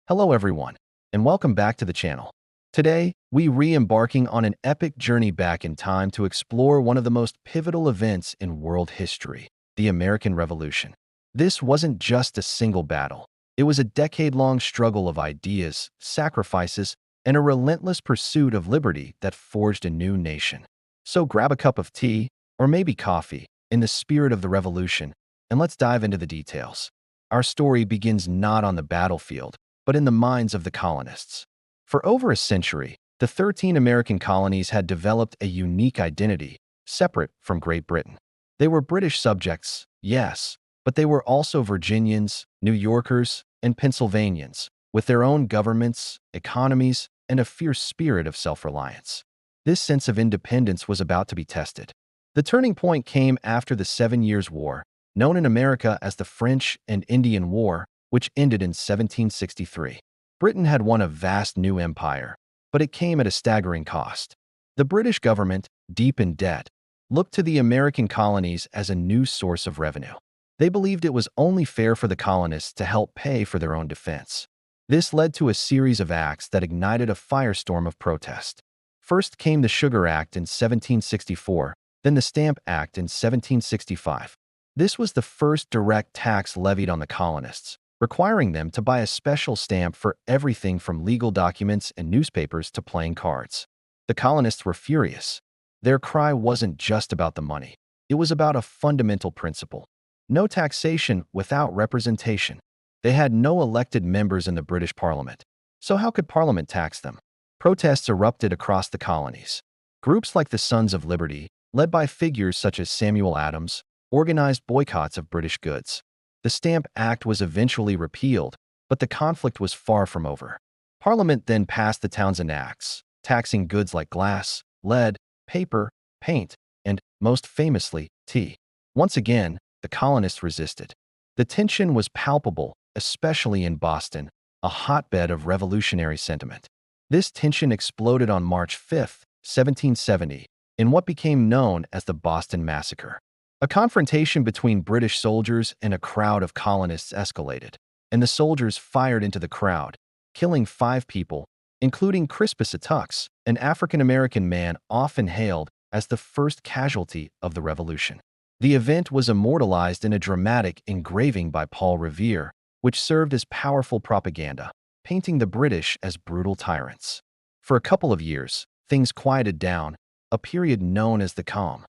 Hello everyone, and welcome back to the channel. Today, we re-embarking on an epic journey back in time to explore one of the most pivotal events in world history, the American Revolution. This wasn't just a single battle. It was a decade-long struggle of ideas, sacrifices, and a relentless pursuit of liberty that forged a new nation. So grab a cup of tea, or maybe coffee, in the spirit of the revolution, and let's dive into the details. Our story begins not on the battlefield, but in the minds of the colonists. For over a century, the 13 American colonies had developed a unique identity, separate from Great Britain. They were British subjects, yes, but they were also Virginians, New Yorkers, and Pennsylvanians, with their own governments, economies, and a fierce spirit of self-reliance. This sense of independence was about to be tested. The turning point came after the 7 Years' War, known in America as the French and Indian War, which ended in 1763. Britain had won a vast new empire, but it came at a staggering cost. The British government, deep in debt, looked to the American colonies as a new source of revenue. They believed it was only fair for the colonists to help pay for their own defense. This led to a series of acts that ignited a firestorm of protest. First came the Sugar Act in 1764, then the Stamp Act in 1765. This was the first direct tax levied on the colonists, requiring them to buy a special stamp for everything from legal documents and newspapers to playing cards. The colonists were furious. Their cry wasn't just about the money. It was about a fundamental principle. No taxation without representation. They had no elected members in the British Parliament. So how could Parliament tax them? Protests erupted across the colonies. Groups like the Sons of Liberty, led by figures such as Samuel Adams, organized boycotts of British goods. The Stamp Act was eventually repealed, but the conflict was far from over. Parliament then passed the Townshend Acts, taxing goods like glass, lead, paper, paint, and, most famously, tea. Once again, the colonists resisted. The tension was palpable, especially in Boston, a hotbed of revolutionary sentiment. This tension exploded on March 5, 1770, in what became known as the Boston Massacre. A confrontation between British soldiers and a crowd of colonists escalated, and the soldiers fired into the crowd, killing 5 people, including Crispus Attucks, an African-American man often hailed as the first casualty of the Revolution. The event was immortalized in a dramatic engraving by Paul Revere, which served as powerful propaganda, painting the British as brutal tyrants. For a couple of years, things quieted down, a period known as the Calm.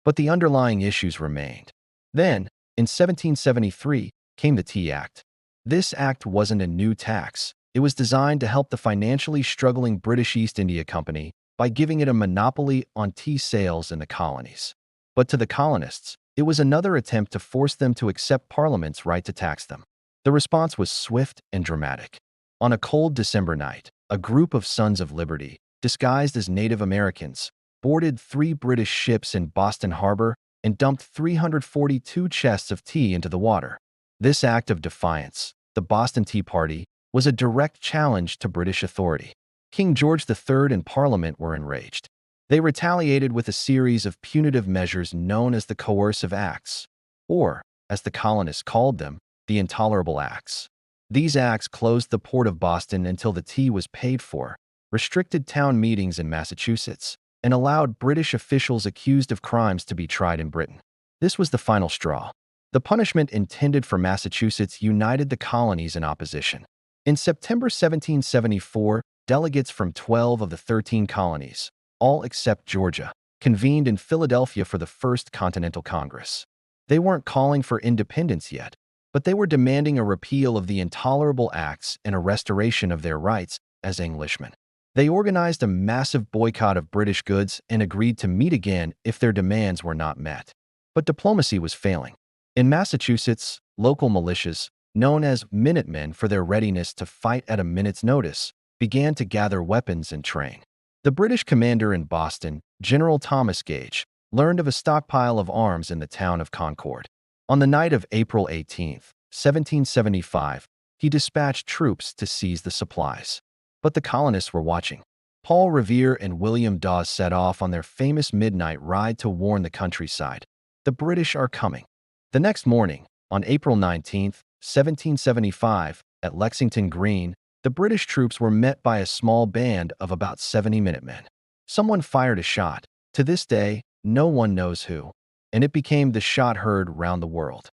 But the underlying issues remained. Then, in 1773, came the Tea Act. This act wasn't a new tax. It was designed to help the financially struggling British East India Company by giving it a monopoly on tea sales in the colonies. But to the colonists, it was another attempt to force them to accept Parliament's right to tax them. The response was swift and dramatic. On a cold December night, a group of Sons of Liberty, disguised as Native Americans, boarded 3 British ships in Boston Harbor and dumped 342 chests of tea into the water. This act of defiance, the Boston Tea Party, was a direct challenge to British authority. King George III and Parliament were enraged. They retaliated with a series of punitive measures known as the Coercive Acts, or, as the colonists called them, the Intolerable Acts. These acts closed the port of Boston until the tea was paid for, restricted town meetings in Massachusetts, and allowed British officials accused of crimes to be tried in Britain. This was the final straw. The punishment intended for Massachusetts united the colonies in opposition. In September 1774, delegates from 12 of the 13 colonies, all except Georgia, convened in Philadelphia for the First Continental Congress. They weren't calling for independence yet, but they were demanding a repeal of the Intolerable Acts and a restoration of their rights as Englishmen. They organized a massive boycott of British goods and agreed to meet again if their demands were not met. But diplomacy was failing. In Massachusetts, local militias, known as Minutemen for their readiness to fight at a minute's notice, began to gather weapons and train. The British commander in Boston, General Thomas Gage, learned of a stockpile of arms in the town of Concord. On the night of April 18, 1775, he dispatched troops to seize the supplies. But the colonists were watching. Paul Revere and William Dawes set off on their famous midnight ride to warn the countryside. The British are coming. The next morning, on April 19, 1775, at Lexington Green, The British troops were met by a small band of about 70 Minutemen. Someone fired a shot. To this day, no one knows who, and it became the shot heard round the world.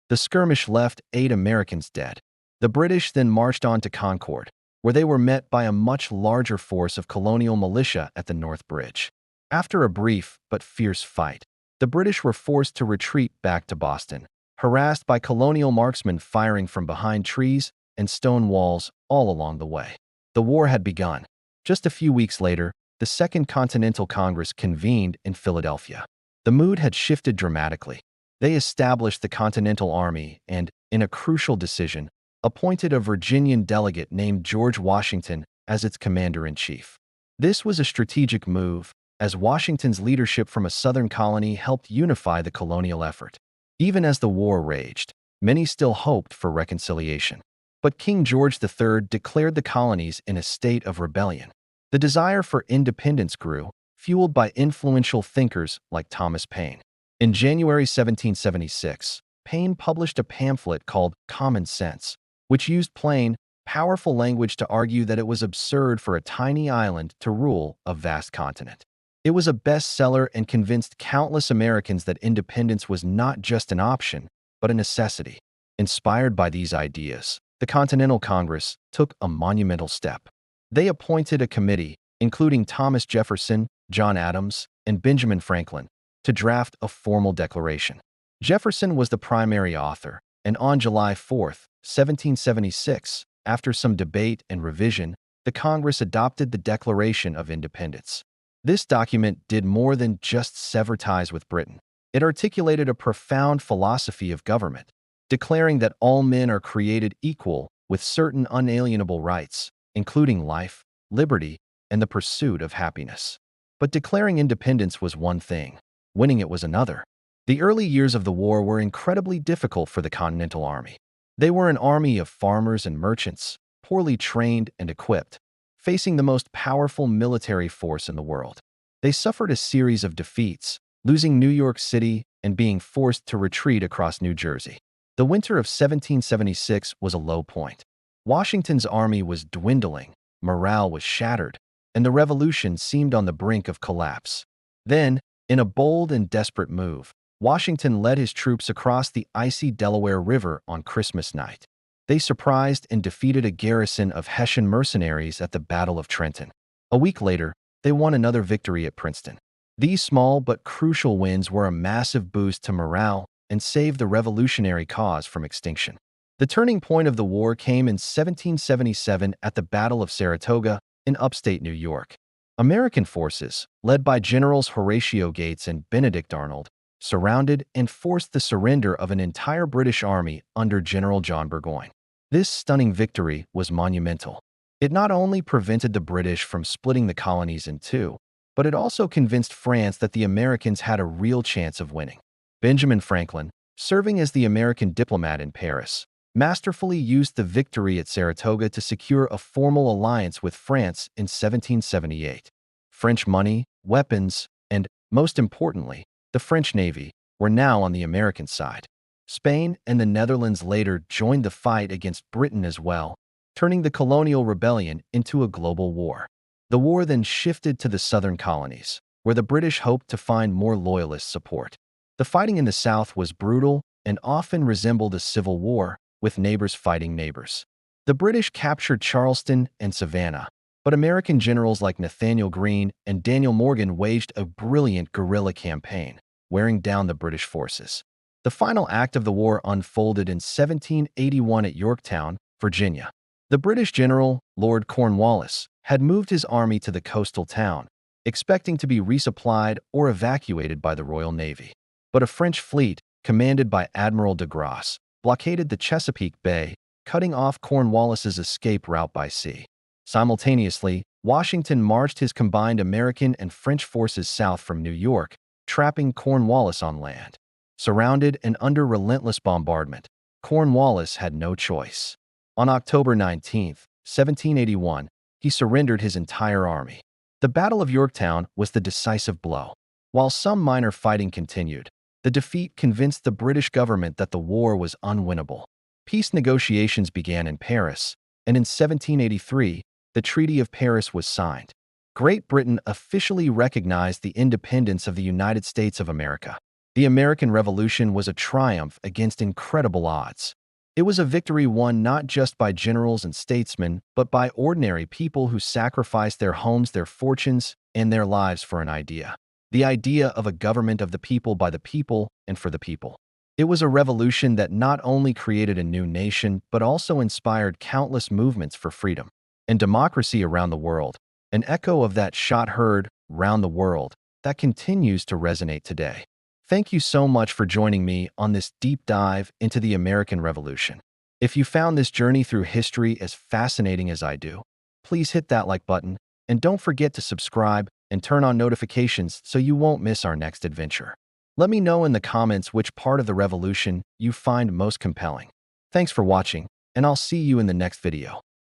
The skirmish left 8 Americans dead. The British then marched on to Concord, where they were met by a much larger force of colonial militia at the North Bridge. After a brief but fierce fight, the British were forced to retreat back to Boston, harassed by colonial marksmen firing from behind trees and stone walls all along the way. The war had begun. Just a few weeks later, the Second Continental Congress convened in Philadelphia. The mood had shifted dramatically. They established the Continental Army and, in a crucial decision, appointed a Virginian delegate named George Washington as its commander-in-chief. This was a strategic move, as Washington's leadership from a southern colony helped unify the colonial effort. Even as the war raged, many still hoped for reconciliation. But King George III declared the colonies in a state of rebellion. The desire for independence grew, fueled by influential thinkers like Thomas Paine. In January 1776, Paine published a pamphlet called Common Sense, which used plain, powerful language to argue that it was absurd for a tiny island to rule a vast continent. It was a bestseller and convinced countless Americans that independence was not just an option, but a necessity. Inspired by these ideas, the Continental Congress took a monumental step. They appointed a committee, including Thomas Jefferson, John Adams, and Benjamin Franklin, to draft a formal declaration. Jefferson was the primary author, and on July 4, 1776, after some debate and revision, the Congress adopted the Declaration of Independence. This document did more than just sever ties with Britain. It articulated a profound philosophy of government, declaring that all men are created equal with certain unalienable rights, including life, liberty, and the pursuit of happiness. But declaring independence was one thing, winning it was another. The early years of the war were incredibly difficult for the Continental Army. They were an army of farmers and merchants, poorly trained and equipped, facing the most powerful military force in the world. They suffered a series of defeats, losing New York City and being forced to retreat across New Jersey. The winter of 1776 was a low point. Washington's army was dwindling, morale was shattered, and the revolution seemed on the brink of collapse. Then, in a bold and desperate move, Washington led his troops across the icy Delaware River on Christmas night. They surprised and defeated a garrison of Hessian mercenaries at the Battle of Trenton. A week later, they won another victory at Princeton. These small but crucial wins were a massive boost to morale and saved the revolutionary cause from extinction. The turning point of the war came in 1777 at the Battle of Saratoga in upstate New York. American forces, led by Generals Horatio Gates and Benedict Arnold, surrounded and forced the surrender of an entire British army under General John Burgoyne. This stunning victory was monumental. It not only prevented the British from splitting the colonies in two, but it also convinced France that the Americans had a real chance of winning. Benjamin Franklin, serving as the American diplomat in Paris, masterfully used the victory at Saratoga to secure a formal alliance with France in 1778. French money, weapons, and, most importantly, the French Navy were now on the American side. Spain and the Netherlands later joined the fight against Britain as well, turning the colonial rebellion into a global war. The war then shifted to the southern colonies, where the British hoped to find more loyalist support. The fighting in the South was brutal and often resembled a civil war, with neighbors fighting neighbors. The British captured Charleston and Savannah, but American generals like Nathanael Greene and Daniel Morgan waged a brilliant guerrilla campaign, wearing down the British forces. The final act of the war unfolded in 1781 at Yorktown, Virginia. The British general, Lord Cornwallis, had moved his army to the coastal town, expecting to be resupplied or evacuated by the Royal Navy. But a French fleet, commanded by Admiral de Grasse, blockaded the Chesapeake Bay, cutting off Cornwallis's escape route by sea. Simultaneously, Washington marched his combined American and French forces south from New York, trapping Cornwallis on land. Surrounded and under relentless bombardment, Cornwallis had no choice. On October 19, 1781, he surrendered his entire army. The Battle of Yorktown was the decisive blow. While some minor fighting continued, the defeat convinced the British government that the war was unwinnable. Peace negotiations began in Paris, and in 1783, the Treaty of Paris was signed. Great Britain officially recognized the independence of the United States of America. The American Revolution was a triumph against incredible odds. It was a victory won not just by generals and statesmen, but by ordinary people who sacrificed their homes, their fortunes, and their lives for an idea. The idea of a government of the people, by the people, and for the people. It was a revolution that not only created a new nation, but also inspired countless movements for freedom and democracy around the world, an echo of that shot heard round the world that continues to resonate today. Thank you so much for joining me on this deep dive into the American Revolution. If you found this journey through history as fascinating as I do, please hit that like button and don't forget to subscribe and turn on notifications so you won't miss our next adventure. Let me know in the comments which part of the revolution you find most compelling. Thanks for watching, and I'll see you in the next video.